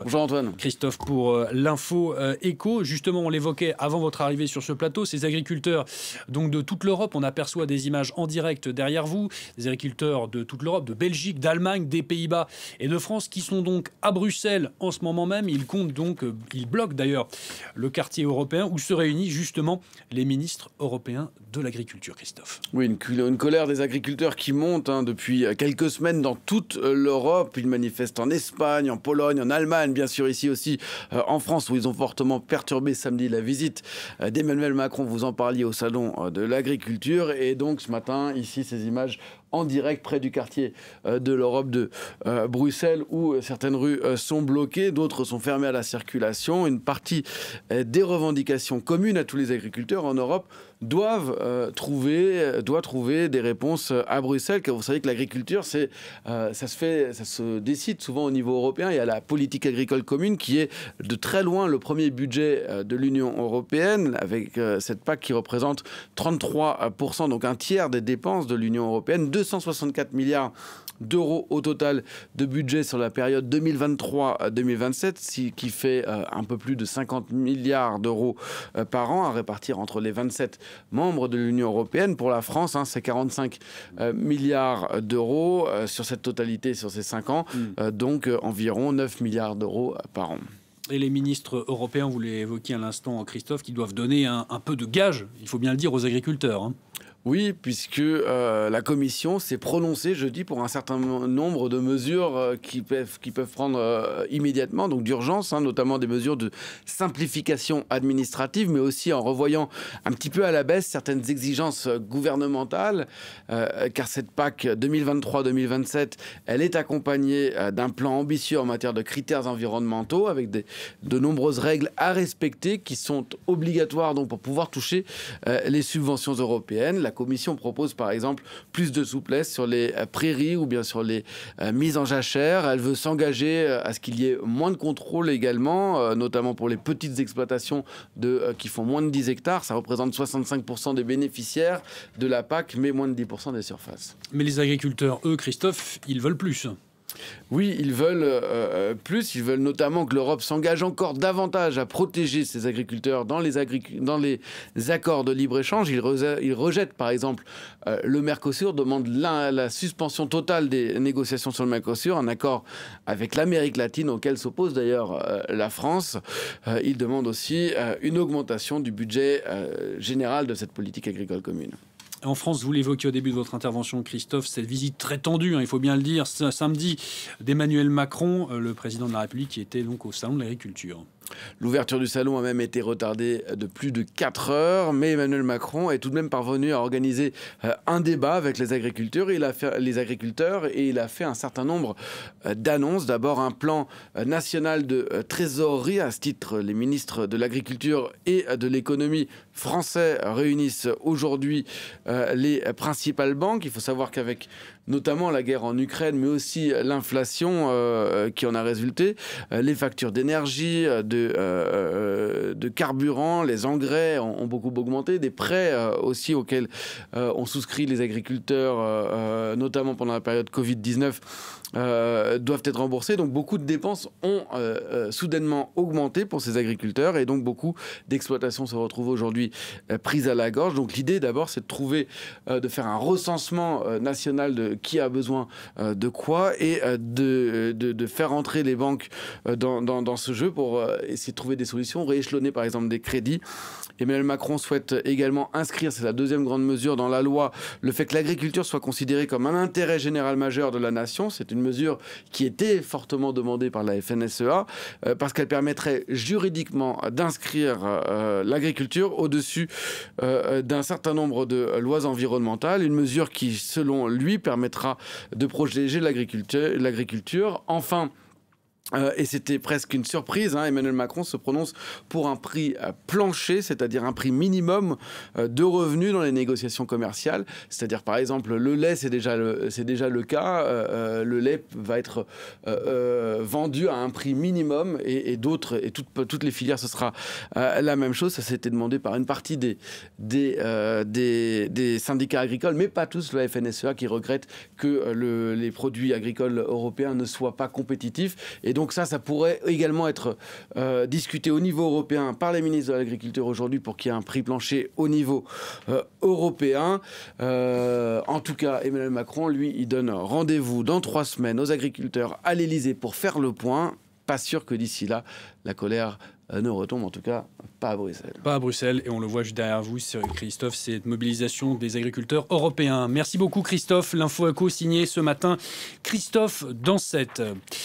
Bonjour Antoine. Christophe pour l'info éco. Justement, on l'évoquait avant votre arrivée sur ce plateau, ces agriculteurs donc de toute l'Europe, on aperçoit des images en direct derrière vous, des agriculteurs de toute l'Europe, de Belgique, d'Allemagne, des Pays-Bas et de France qui sont donc à Bruxelles en ce moment même. Ils comptent donc, ils bloquent d'ailleurs le quartier européen où se réunissent justement les ministres européens de l'agriculture, Christophe. Oui, une colère des agriculteurs qui monte depuis quelques semaines dans toute l'Europe. Ils manifestent en Espagne, en Pologne, en Allemagne, bien sûr ici aussi en France, où ils ont fortement perturbé samedi la visite d'Emmanuel Macron. Vous en parliez au salon de l'agriculture. Et donc ce matin, ici, ces images en direct près du quartier de l'Europe de Bruxelles, où certaines rues sont bloquées, d'autres sont fermées à la circulation. Une partie des revendications communes à tous les agriculteurs en Europe doit trouver des réponses à Bruxelles, car vous savez que l'agriculture, ça se décide souvent au niveau européen. Il y a la politique agricole commune qui est de très loin le premier budget de l'Union européenne, avec cette PAC qui représente 33%, donc un tiers des dépenses de l'Union européenne, 264 milliards d'euros au total de budget sur la période 2023-2027, qui fait un peu plus de 50 milliards d'euros par an à répartir entre les 27 membres de l'Union européenne. Pour la France, c'est 45 milliards d'euros sur cette totalité, sur ces 5 ans, donc environ 9 milliards d'euros par an. Et les ministres européens, vous l'évoquiez à l'instant, Christophe, qui doivent donner un peu de gage, il faut bien le dire, aux agriculteurs. Oui, puisque la Commission s'est prononcée jeudi pour un certain nombre de mesures qui peuvent prendre immédiatement, donc d'urgence, notamment des mesures de simplification administrative, mais aussi en revoyant un petit peu à la baisse certaines exigences gouvernementales, car cette PAC 2023-2027, elle est accompagnée d'un plan ambitieux en matière de critères environnementaux, avec de nombreuses règles à respecter qui sont obligatoires donc, pour pouvoir toucher les subventions européennes. La Commission propose par exemple plus de souplesse sur les prairies ou bien sur les mises en jachère. Elle veut s'engager à ce qu'il y ait moins de contrôle également, notamment pour les petites exploitations qui font moins de 10 hectares. Ça représente 65% des bénéficiaires de la PAC, mais moins de 10% des surfaces. Mais les agriculteurs, eux, Christophe, ils veulent plus. Oui, ils veulent plus. Ils veulent notamment que l'Europe s'engage encore davantage à protéger ses agriculteurs dans les accords de libre-échange. Ils rejettent, par exemple, le Mercosur, demandent la suspension totale des négociations sur le Mercosur, un accord avec l'Amérique latine auquel s'oppose d'ailleurs la France. Ils demandent aussi une augmentation du budget général de cette politique agricole commune. En France, vous l'évoquiez au début de votre intervention, Christophe, cette visite très tendue, il faut bien le dire, samedi, d'Emmanuel Macron, le président de la République, qui était donc au salon de l'agriculture. L'ouverture du salon a même été retardée de plus de 4 heures, mais Emmanuel Macron est tout de même parvenu à organiser un débat avec les agriculteurs. Il a fait un certain nombre d'annonces. D'abord, un plan national de trésorerie. À ce titre, les ministres de l'Agriculture et de l'Économie français réunissent aujourd'hui les principales banques. Il faut savoir qu'avec notamment la guerre en Ukraine, mais aussi l'inflation qui en a résulté, les factures d'énergie, de carburant, les engrais ont beaucoup augmenté, des prêts aussi auxquels ont souscrit les agriculteurs, notamment pendant la période Covid-19, doivent être remboursés. Donc beaucoup de dépenses ont soudainement augmenté pour ces agriculteurs et donc beaucoup d'exploitations se retrouvent aujourd'hui prises à la gorge. Donc l'idée d'abord c'est de faire un recensement national de qui a besoin de quoi et de faire entrer les banques dans ce jeu pour essayer de trouver des solutions, rééchelonner par exemple des crédits. Emmanuel Macron souhaite également inscrire, c'est la deuxième grande mesure dans la loi, le fait que l'agriculture soit considérée comme un intérêt général majeur de la nation. C'est une mesure qui était fortement demandée par la FNSEA parce qu'elle permettrait juridiquement d'inscrire l'agriculture au-dessus d'un certain nombre de lois environnementales. Une mesure qui, selon lui, permettra de protéger l'agriculture. Enfin, et c'était presque une surprise, Emmanuel Macron se prononce pour un prix plancher, c'est-à-dire un prix minimum de revenus dans les négociations commerciales. C'est-à-dire, par exemple, le lait, c'est déjà le cas. Le lait va être vendu à un prix minimum et toutes les filières, ce sera la même chose. Ça s'était demandé par une partie des syndicats agricoles, mais pas tous, la FNSEA, qui regrette que les produits agricoles européens ne soient pas compétitifs. Et donc ça pourrait également être discuté au niveau européen par les ministres de l'Agriculture aujourd'hui pour qu'il y ait un prix plancher au niveau européen. En tout cas, Emmanuel Macron, lui, il donne rendez-vous dans 3 semaines aux agriculteurs à l'Élysée pour faire le point. Pas sûr que d'ici là, la colère ne retombe, en tout cas pas à Bruxelles. Pas à Bruxelles, et on le voit juste derrière vous, Christophe, cette mobilisation des agriculteurs européens. Merci beaucoup Christophe. L'Info Éco signé ce matin Christophe Dansette.